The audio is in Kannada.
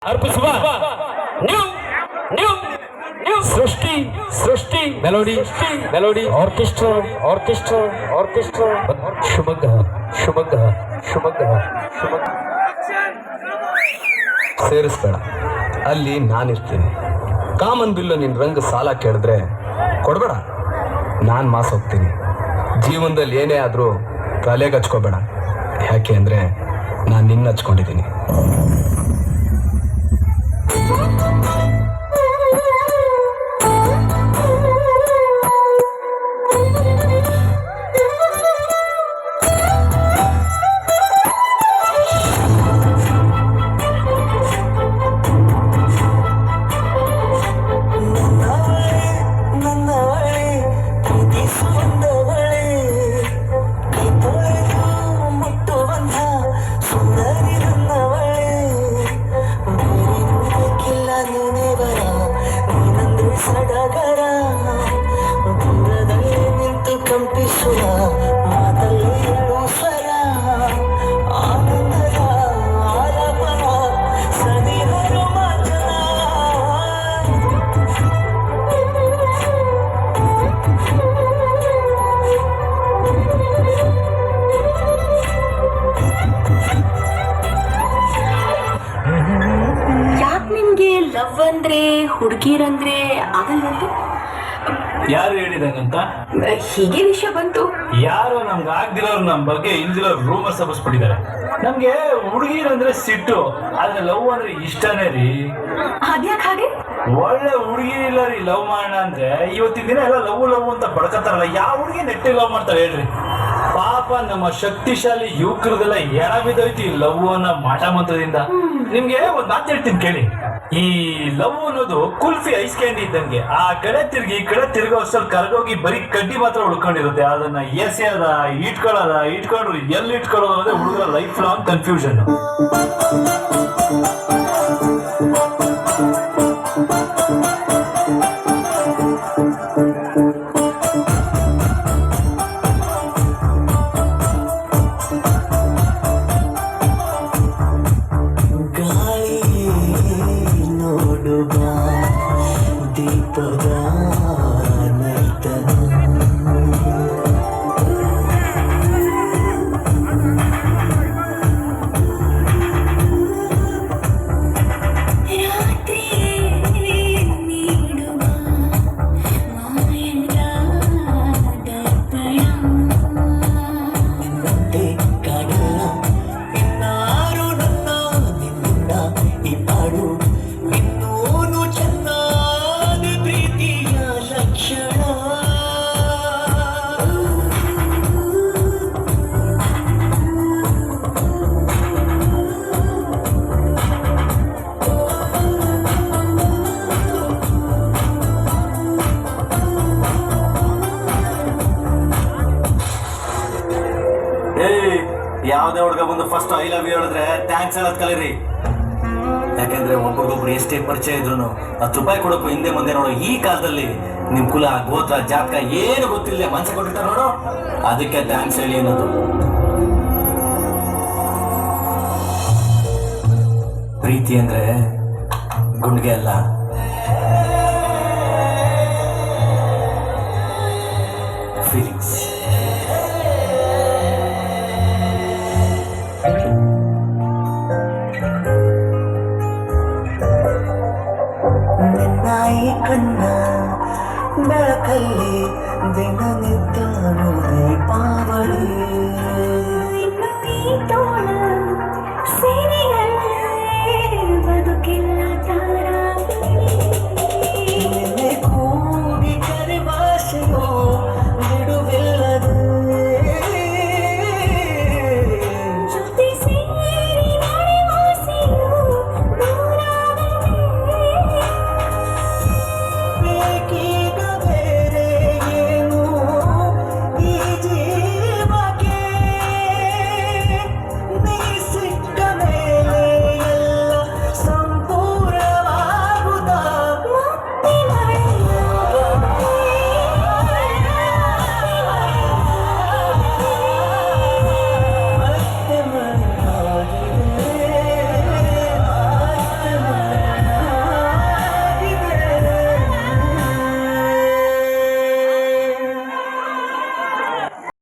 ಅರ್ಪಿಸುವ new new new Srishti Srishti melody melody orchestra orchestra orchestra Shivamogga Shivamogga Shivamogga Shivamogga ಸೇರಿಸ್ಬೇಡ, ಅಲ್ಲಿ ನಾನಿರ್ತೀನಿ. ಕಾಮನ್ ಬಿಲ್ಲು ನಿನ್ನ ರಂಗ ಸಾಲ ಕೇಳಿದ್ರೆ ಕೊಡ್ಬೇಡ, ನಾನು ಮಾಸ್ ಹೋಗ್ತೀನಿ. ಜೀವನದಲ್ಲಿ ಏನೇ ಆದರೂ ತಲೆಗೆ ಹಚ್ಕೋಬೇಡ, ಯಾಕೆ ಅಂದರೆ ನಾನು ನಿನ್ನ ಹಚ್ಕೊಂಡಿದ್ದೀನಿ. ಲವ್ ಅಂದ್ರೆ ಹುಡುಗಿರಂದ್ರೆ ಆಗಲ್ವಂತೆ. ಯಾರು ಹೇಳಿದಂಗಂತ? ಹೀಗೆ ವಿಷಯ ಬಂತು. ಯಾರು ನಮ್ಗೆ ಆಗ್ದಿರೋರು ನಮ್ಮ ಬಗ್ಗೆ ಇಂದಿರೋ ರೂಮರ್ಸ್ ಹಬ್ಬಿಸ್ಬಿಟ್ಟಿದ್ದಾರೆ. ನಮ್ಗೆ ಹುಡುಗಿರಂದ್ರೆ ಸಿಟ್ಟು, ಆದ್ರೆ ಲವ್ ಅಂದ್ರೆ ಇಷ್ಟನೇ ರೀ. ಅದ್ಯಾಕೆ ಹಾಗೆ? ಒಳ್ಳೆ ಹುಡುಗಿ ಇಲ್ಲ ರೀ ಲವ್ ಮಾಡೋಣ ಅಂದ್ರೆ. ಇವತ್ತಿನ ದಿನ ಎಲ್ಲ ಲವ್ ಲವ್ ಅಂತ ಬಡ್ಕತ್ತಾರಲ್ಲ, ಯಾವ ಹುಡುಗಿ ನೆಟ್ಟಿ ಲವ್ ಮಾಡ್ತಾರೆ ಹೇಳ್ರಿ? ಪಾಪ ನಮ್ಮ ಶಕ್ತಿಶಾಲಿ ಯುವಕರದೆಲ್ಲ ಎಡ ಬಿದ್ದೋಯ್ತು ಈ ಲವ್ ಅನ್ನೋ ಮಾಟ ಮಂತ್ರದಿಂದ. ನಿಮ್ಗೆ ಒಂದ್ ಮಾತು ಹೇಳ್ತೀನಿ ಕೇಳಿ. ಈ ಲವ್ ಅನ್ನೋದು ಕುಲ್ಫಿ ಐಸ್ ಕ್ಯಾಂಡಿ ಇದ್ದಂಗೆ, ಆ ಕಡೆ ತಿರ್ಗಿ ಈ ಕಡೆ ತಿರ್ಗೋ ಅಷ್ಟಲ್ಲಿ ಕರ್ಗೋಗಿ ಬರೀ ಕಡ್ಡಿ ಮಾತ್ರ ಉಳ್ಕೊಂಡಿರುತ್ತೆ. ಅದನ್ನ ಎಸೆಯದ ಇಟ್ಕೊಂಡ್ರು ಎಲ್ಲಿ ಇಟ್ಕೊಳ್ಳೋದು ಅಂದ್ರೆ ಹುಡುಗರ ಲೈಫ್ ಲಾಂಗ್ ಕನ್ಫ್ಯೂಷನ್. ಯಾವ್ದೇ ಹುಡುಗ ಬಂದು ಫಸ್ಟ್ ಐ ಲವ್ ಯು ಹೇಳಿದ್ರೆ ಥ್ಯಾಂಕ್ಸ್ ಹೇಳೋದ್ ಕಲೀರಿ. ಯಾಕಂದ್ರೆ ಒಬ್ಬರಿಗೊಬ್ರು ಎಷ್ಟೇ ಪರಿಚಯ ಇದ್ರು 10 ರೂಪಾಯಿ ಕೊಡೋಕು ಹಿಂದೆ ಮುಂದೆ ನೋಡೋ ಈ ಕಾಲದಲ್ಲಿ ನಿಮ್ ಕುಲ ಗೋತ್ರ ಜಾತಕ ಏನು ಗೊತ್ತಿಲ್ಲ ಮನ್ಸ ಕೊಟ್ಟಿರ್ತಾರೆ ನೋಡು, ಅದಕ್ಕೆ ಥ್ಯಾಂಕ್ಸ್ ಹೇಳಿ ಅನ್ನೋದು. ಪ್ರೀತಿ ಅಂದ್ರೆ ಗುಂಡ್ಗೆ ಅಲ್ಲ, ಫೀಲಿಂಗ್ಸ್. ನಿನ್ನಾಯಿ ಕಣ್ಣ ಬೆಳಕಲ್ಲಿ ದಿನನಿತ್ಯ ದೀಪಾವಳಿ